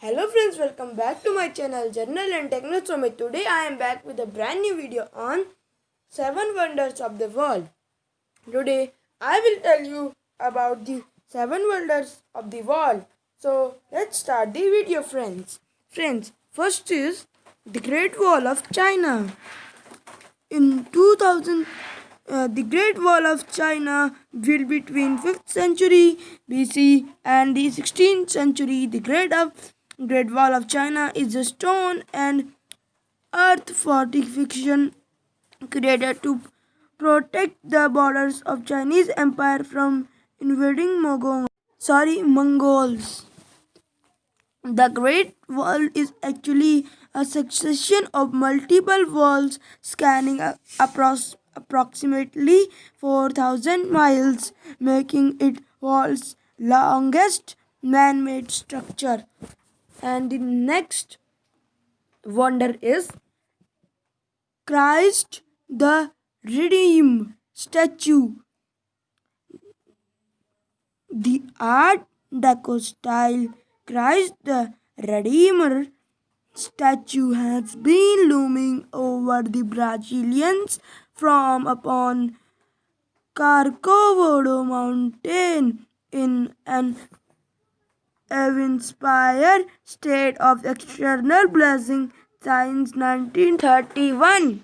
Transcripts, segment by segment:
Hello friends, welcome back to my channel Journal and Technosomit. Today I am back with a brand new video on 7 wonders of the world. Today I will tell you about the 7 wonders of the world. So let's start the video friends. First is the Great Wall of China. In 2000, the Great Wall of China built between 5th century BC and the 16th century. The Great Wall of China is a stone and earth fortification created to protect the borders of Chinese Empire from invading Mongols. The Great Wall is actually a succession of multiple walls spanning approximately 4,000 miles, making it world's longest man-made structure. And the next wonder is Christ the Redeemer statue. The Art Deco style Christ the Redeemer statue has been looming over the Brazilians from upon Corcovado Mountain in an awe-inspired state of external blessing since 1931.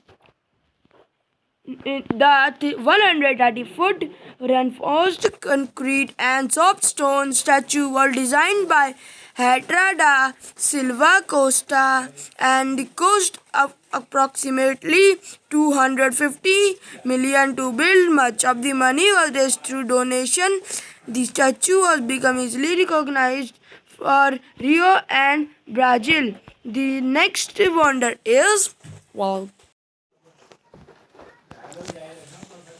The 130-foot reinforced concrete and soft stone statue was designed by Hetra da Silva Costa and cost approximately 250 million to build. Much of the money was raised through donation. The statue has become easily recognized for Rio and Brazil. The next wonder is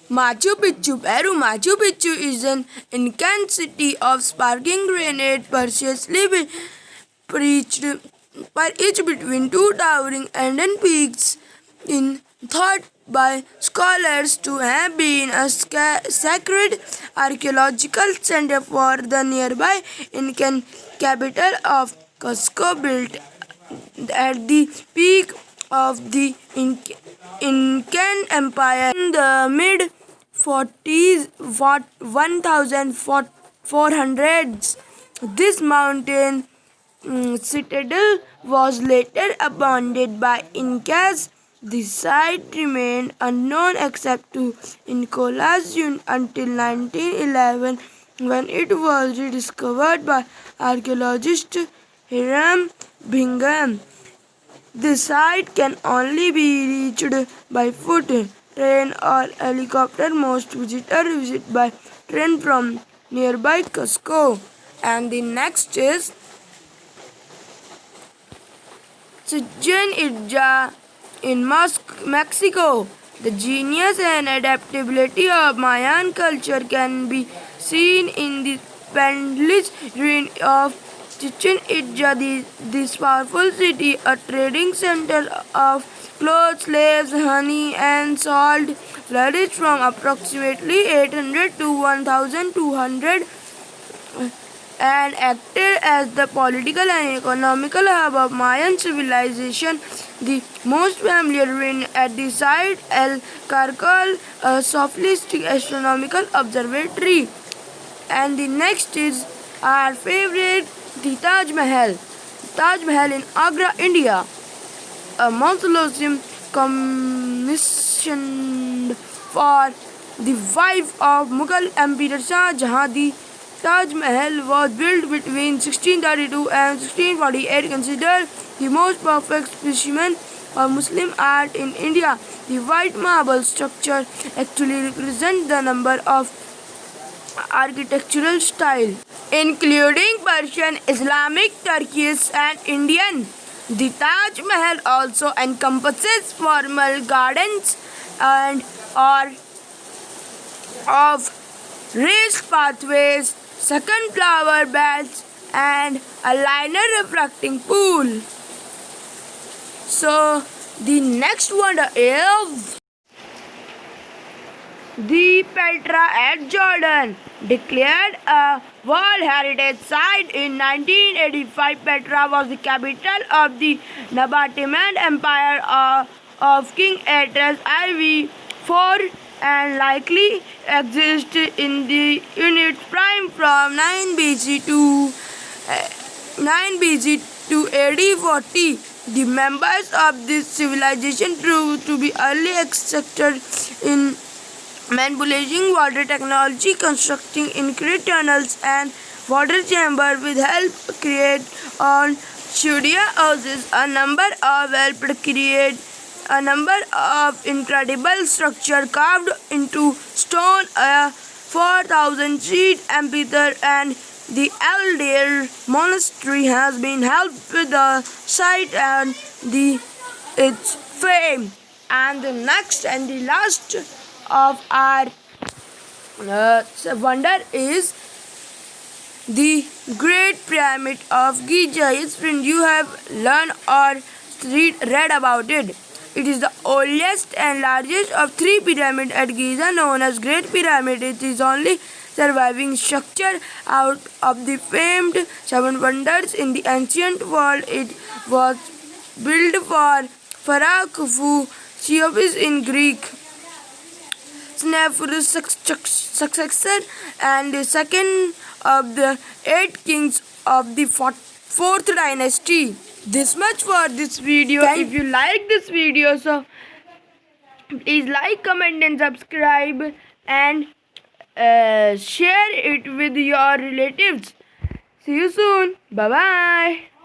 Machu Picchu, Peru. Machu Picchu is an Incan city of sparkling granite, preciously perched between two towering Andean peaks, thought by scholars to have been a sacred archaeological center for the nearby Incan capital of Cusco, built at the peak of the Incan Empire in the mid 1400s. This mountain citadel was later abandoned by Incas. The site remained unknown except to Nicolas until 1911, when it was rediscovered by archaeologist Hiram Bingham. The site can only be reached by foot, train or helicopter. Most visitors visit by train from nearby Cusco. And the next is Chichen Itza in Mexico. The genius and adaptability of Mayan culture can be seen in the splendid ruin of Chichen Itza. This powerful city, a trading center of clothes, slaves, honey, and salt, flourished from approximately 800 to 1200 and acted as the political and economical hub of Mayan civilization. The most familiar ruin at the site, El Caracol, a sophisticated astronomical observatory. And the next is our favorite, the Taj Mahal. Taj Mahal in Agra, India. A mausoleum commissioned for the wife of Mughal Emperor Shah Jahan. The Taj Mahal was built between 1632 and 1648, considered the most perfect specimen of Muslim art in India. The white marble structure actually represents the number of architectural style, including Persian, Islamic, Turkish, and Indian. The Taj Mahal also encompasses formal gardens and or of raised pathways, second flower beds, and a liner refracting pool. So the next wonder is The Petra at Jordan, declared a World Heritage Site in 1985, Petra was the capital of the Nabatean Empire of King Atreus IV and likely existed in its prime from 9 BC to 9 BC to AD 40. The members of this civilization proved to be early extracted in manipulating water technology, constructing intricate tunnels and water chambers with help create on studio houses. A number of incredible structures carved into stone, a 4,000 seat amphitheater, and the Eldar Monastery has been helped with the site and its fame. And the next and the last of our wonder is the Great Pyramid of Giza. Yes, friend, you have learned or read about it. It is the oldest and largest of three pyramids at Giza, known as Great Pyramid. It is only surviving structure out of the famed seven wonders in the ancient world. It was built for Pharaoh Khufu, Cheops in Greek, Sneferu's successor and the second of the 8 kings of the fourth dynasty. This much for this video. If you like this video, so please like, comment and subscribe and share it with your relatives. See you soon. Bye bye.